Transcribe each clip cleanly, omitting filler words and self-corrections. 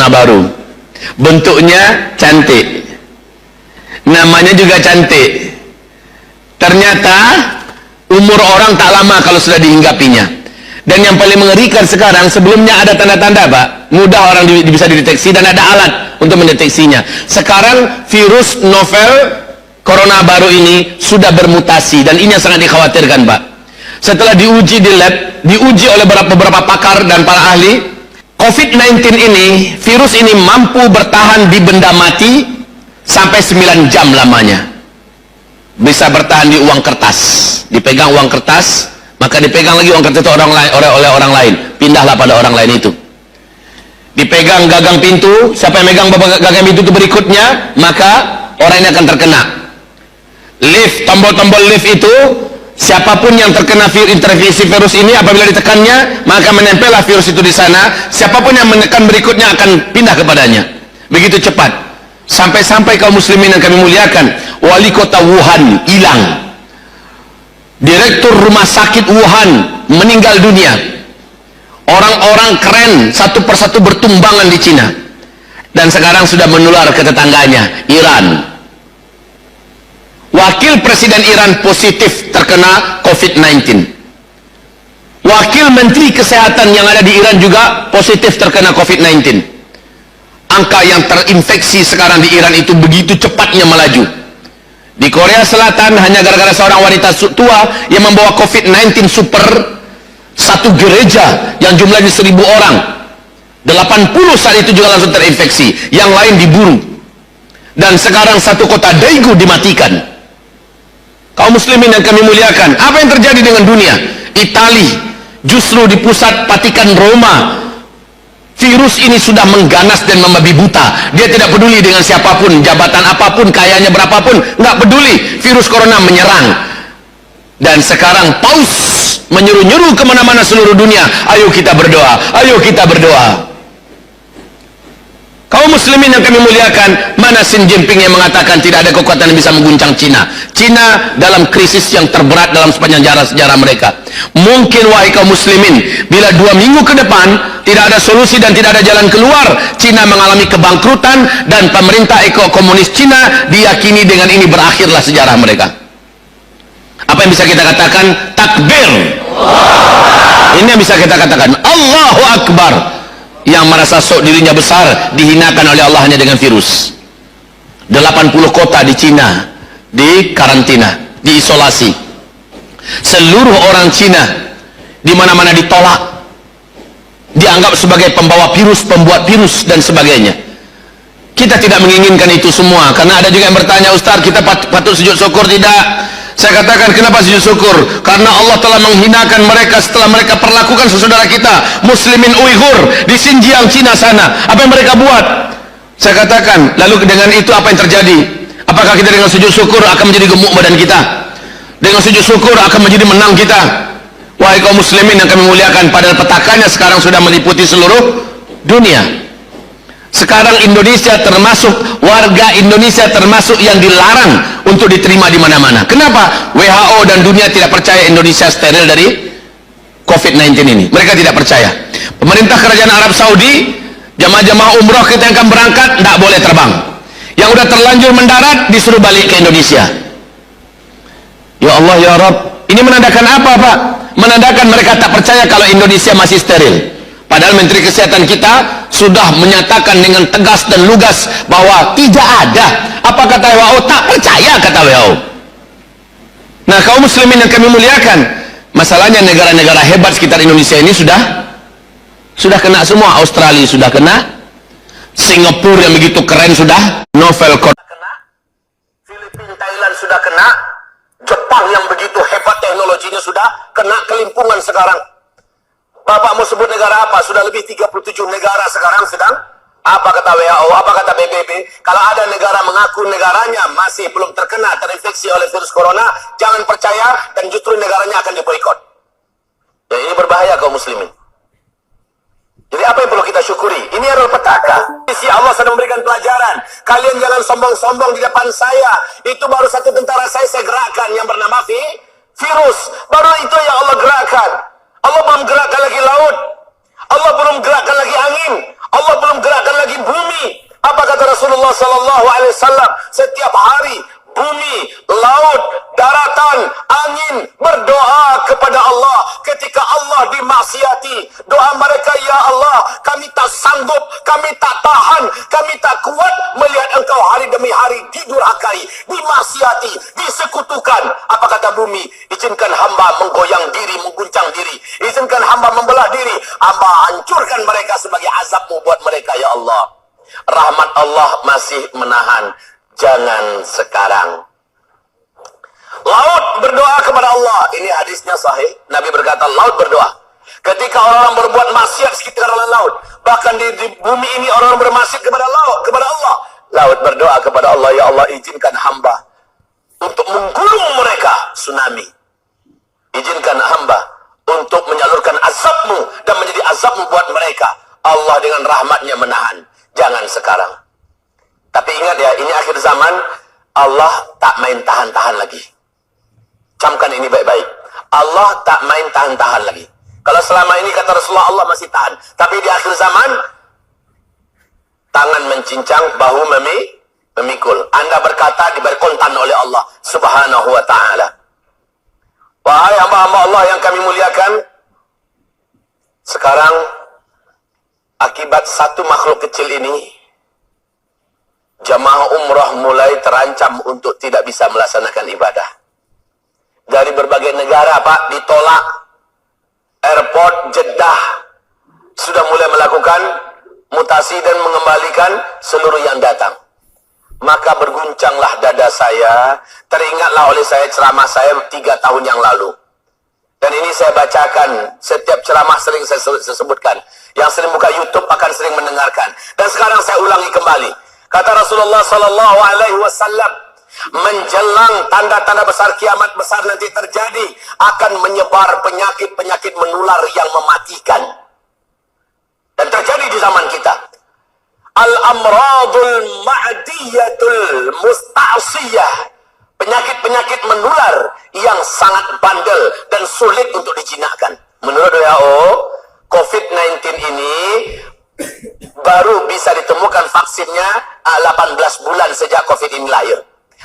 corona baru. Bentuknya cantik, namanya juga cantik. Ternyata umur orang tak lama kalau sudah dihinggapinya. Dan yang paling mengerikan sekarang, sebelumnya ada tanda-tanda Pak, mudah orang bisa dideteksi dan ada alat untuk mendeteksinya. Sekarang virus novel corona baru ini sudah bermutasi, dan ini yang sangat dikhawatirkan Pak. Setelah diuji di lab, diuji oleh beberapa pakar dan para ahli, COVID-19 ini, virus ini mampu bertahan di benda mati sampai 9 jam lamanya. Bisa bertahan di uang kertas, dipegang uang kertas, maka dipegang lagi uang kertas itu oleh orang lain, pindahlah pada orang lain itu. Dipegang gagang pintu, siapa yang megang gagang pintu itu berikutnya, maka orang ini akan terkena. Lift, tombol-tombol lift itu, siapapun yang terkena intervensi virus ini, apabila ditekannya, maka menempellah virus itu di sana. Siapapun yang menekan berikutnya akan pindah kepadanya. Begitu cepat. Sampai-sampai kaum muslimin yang kami muliakan, wali kota Wuhan hilang, direktur rumah sakit Wuhan meninggal dunia, orang-orang keren satu persatu bertumbangan di Cina, dan sekarang sudah menular ke tetangganya, Iran. Wakil Presiden Iran positif terkena COVID-19. Wakil Menteri Kesehatan yang ada di Iran juga positif terkena COVID-19. Angka yang terinfeksi sekarang di Iran itu begitu cepatnya melaju. Di Korea Selatan hanya gara-gara seorang wanita tua yang membawa COVID-19 super, satu gereja yang jumlahnya 1.000 orang, 80 saat itu juga langsung terinfeksi, yang lain diburu. Dan sekarang satu kota Daegu dimatikan. Kaum muslimin yang kami muliakan, apa yang terjadi dengan dunia? Itali, justru di pusat Vatikan Roma, virus ini sudah mengganas dan membabi buta. Dia tidak peduli dengan siapapun, jabatan apapun, kayanya berapapun, nggak peduli. Virus corona menyerang. Dan sekarang Paus menyuruh-nyuruh kemana-mana seluruh dunia, ayo kita berdoa, ayo kita berdoa. Kaum muslimin yang kami muliakan, mana Xi Jinping yang mengatakan tidak ada kekuatan yang bisa mengguncang Cina? Cina dalam krisis yang terberat dalam sepanjang sejarah mereka. Mungkin wahai kaum muslimin, bila 2 minggu ke depan tidak ada solusi dan tidak ada jalan keluar, Cina mengalami kebangkrutan dan pemerintah komunis Cina diyakini dengan ini berakhirlah sejarah mereka. Apa yang bisa kita katakan? Takbir. Ini yang bisa kita katakan. Allahu Akbar. Yang merasa sok dirinya besar dihinakan oleh Allah hanya dengan virus. 80 kota di Cina di karantina, diisolasi. Seluruh orang Cina di mana-mana ditolak, dianggap sebagai pembawa virus, pembuat virus dan sebagainya. Kita tidak menginginkan itu semua, karena ada juga yang bertanya, Ustaz, kita patut sujud syukur tidak? Saya katakan, kenapa sujud syukur? Karena Allah telah menghinakan mereka setelah mereka perlakukan saudara kita muslimin Uighur di Xinjiang, Cina sana. Apa yang mereka buat? Saya katakan, lalu dengan itu apa yang terjadi? Apakah kita dengan sujud syukur akan menjadi gemuk badan kita? Dengan sujud syukur akan menjadi menang kita? Wahai kaum muslimin yang kami muliakan, padahal petakannya sekarang sudah meliputi seluruh dunia. Sekarang Indonesia termasuk, warga Indonesia termasuk yang dilarang untuk diterima di mana-mana. Kenapa? WHO dan dunia tidak percaya Indonesia steril dari COVID-19 ini. Mereka tidak percaya. Pemerintah kerajaan Arab Saudi, jamaah-jamaah umroh kita yang akan berangkat tidak boleh terbang. Yang udah terlanjur mendarat disuruh balik ke Indonesia. Ya Allah ya Rabb, ini menandakan apa Pak? Menandakan mereka tak percaya kalau Indonesia masih steril. Padahal Menteri Kesehatan kita sudah menyatakan dengan tegas dan lugas bahwa tidak ada. Apa kata WHO? Tak percaya kata WHO. Nah, kaum muslimin yang kami muliakan, masalahnya negara-negara hebat sekitar Indonesia ini sudah kena semua. Australia sudah kena, Singapura yang begitu keren sudah, novel corona kena, Filipina, Thailand sudah kena, Jepang yang begitu hebat teknologinya sudah kena kelimpungan sekarang. Bapak mau sebut negara apa? Sudah lebih 37 negara sekarang sedang, apa kata WHO, apa kata PBB? Kalau ada negara mengaku negaranya masih belum terinfeksi oleh virus corona, jangan percaya dan justru negaranya akan diboikot. Ya, ini berbahaya kaum muslimin. Jadi apa yang perlu kita syukuri? Ini adalah petaka. Si Allah sedang memberikan pelajaran. Kalian jangan sombong-sombong di depan saya. Itu baru satu tentara saya gerakkan yang bernama virus. Baru itu yang Allah gerakkan. Allah belum gerakkan lagi laut, Allah belum gerakkan lagi angin, Allah belum gerakkan lagi kata Rasulullah sallallahu alaihi wasallam, setiap hari bumi, laut, daratan, angin berdoa kepada Allah. Ketika Allah dimaksiati, doa mereka, ya Allah, kami tak sanggup, kami tak tahan, kami tak kuat melihat engkau hari demi hari didurhakai, dimaksiati, disekutukan. Apa kata bumi? Izinkan hamba menggoyang diri, mengguncang diri, izinkan hamba membelah diri, hamba hancurkan mereka sebagai azabmu buat mereka, ya Allah. Rahmat Allah masih menahan, jangan sekarang. Laut berdoa kepada Allah. Ini hadisnya sahih. Nabi berkata, laut berdoa. Ketika orang berbuat maksiat sekitar laut, bahkan di bumi ini orang bermaksiat kepada laut, kepada Allah. Laut berdoa kepada Allah, ya Allah, izinkan hamba untuk menggulung mereka tsunami. Izinkan hamba untuk menyalurkan azabmu dan menjadi azabmu buat mereka. Allah dengan rahmatnya menahan, jangan sekarang. Tapi ingat ya, ini akhir zaman. Allah tak main tahan-tahan lagi. Camkan ini baik-baik. Allah tak main tahan-tahan lagi. Kalau selama ini kata Rasulullah Allah masih tahan, tapi di akhir zaman tangan mencincang, bahu memikul. Anda berkata diberi kontan oleh Allah Subhanahu wa ta'ala. Wahai hamba-hamba Allah yang kami muliakan, sekarang akibat satu makhluk kecil ini, jamaah umrah mulai terancam untuk tidak bisa melaksanakan ibadah. Dari berbagai negara, Pak, ditolak. Airport Jeddah sudah mulai melakukan mutasi dan mengembalikan seluruh yang datang. Maka berguncanglah dada saya, teringatlah oleh saya ceramah saya 3 tahun yang lalu. Dan ini saya bacakan, setiap ceramah sering saya sebutkan. Yang sering buka YouTube akan sering mendengarkan. Dan sekarang saya ulangi kembali. Kata Rasulullah sallallahu alaihi wasallam, menjelang tanda-tanda besar kiamat besar nanti terjadi, akan menyebar penyakit-penyakit menular yang mematikan. Dan terjadi di zaman kita. Al-amradul ma'diyatul musta'siyah. Penyakit-penyakit menular yang sangat bandel dan sulit untuk dijinakkan. Menurut WHO, COVID-19 ini baru bisa ditemukan vaksinnya 18 bulan sejak COVID ini lahir.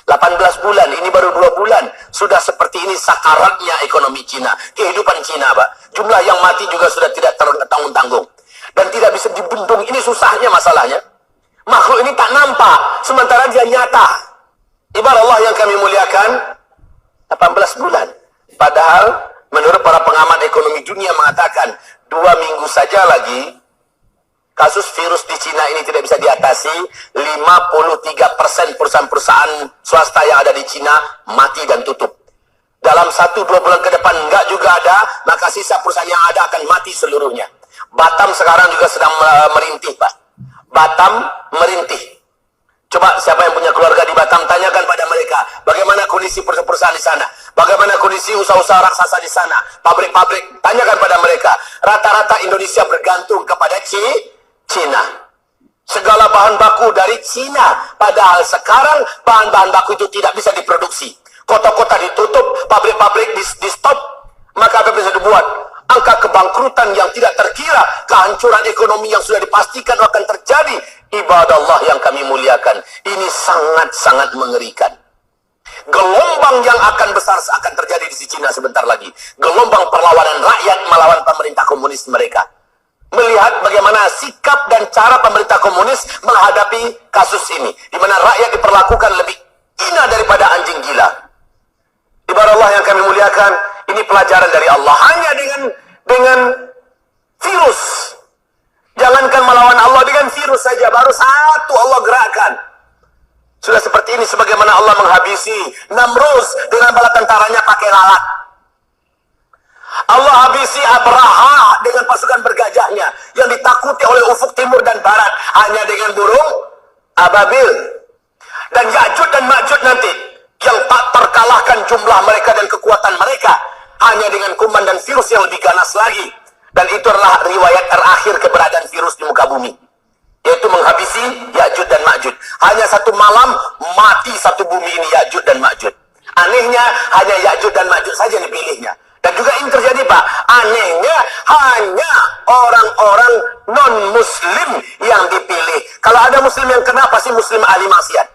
18 bulan, ini baru 2 bulan. Sudah seperti ini sakaratnya ekonomi Cina. Kehidupan Cina, Pak. Jumlah yang mati juga sudah tidak tertanggung-tanggung. Dan tidak bisa dibendung. Ini susahnya masalahnya. Makhluk ini tak nampak, sementara dia nyata. Ibarat Allah yang kami muliakan, 18 bulan. Padahal, menurut para pengamat ekonomi dunia mengatakan, 2 minggu saja lagi, kasus virus di Cina ini tidak bisa diatasi, 53% perusahaan-perusahaan swasta yang ada di Cina mati dan tutup. Dalam 1-2 bulan ke depan enggak juga ada, maka sisa perusahaan yang ada akan mati seluruhnya. Batam sekarang juga sedang merintih, Pak. Batam merintih. Coba siapa yang punya keluarga di Batam, tanyakan pada mereka, bagaimana kondisi perusahaan di sana, bagaimana kondisi usaha-usaha raksasa di sana, pabrik-pabrik, tanyakan pada mereka. Rata-rata Indonesia bergantung kepada Cina. Segala bahan baku dari Cina. Padahal sekarang bahan-bahan baku itu tidak bisa diproduksi. Kota-kota ditutup, pabrik-pabrik di stop. Maka apa bisa dibuat? Angka kebangkrutan yang tidak terkira, kehancuran ekonomi yang sudah dipastikan akan terjadi. Ibadah Allah yang kami muliakan, ini sangat-sangat mengerikan. Gelombang yang akan besar akan terjadi di Cina sebentar lagi. Gelombang perlawanan rakyat melawan pemerintah komunis mereka. Melihat bagaimana sikap dan cara pemerintah komunis menghadapi kasus ini, di mana rakyat diperlakukan lebih hina daripada anjing gila. Ibarat Allah yang kami muliakan, ini pelajaran dari Allah. Hanya dengan virus, jangankan melawan Allah, dengan virus saja baru satu Allah gerakkan. Sudah seperti ini sebagaimana Allah menghabisi Namrus dengan bala tentaranya pakai lalat. Allah habisi Abraha dengan pasukan bergajahnya yang ditakuti oleh ufuk timur dan barat hanya dengan burung ababil. Dan Ya'juj dan Ma'juj nanti yang tak terkalahkan jumlah mereka dan kekuatan mereka hanya dengan kuman dan virus yang lebih ganas lagi. Dan itu adalah riwayat terakhir keberadaan virus di muka bumi, yaitu menghabisi Ya'juj dan Ma'juj. Hanya satu malam mati satu bumi ini Ya'juj dan Ma'juj. Anehnya hanya Ya'juj dan Ma'juj saja dipilihnya. Dan juga ini terjadi, Pak. Anehnya hanya orang-orang non-muslim yang dipilih. Kalau ada ada muslim yang kena pasti muslim ahli maksiat.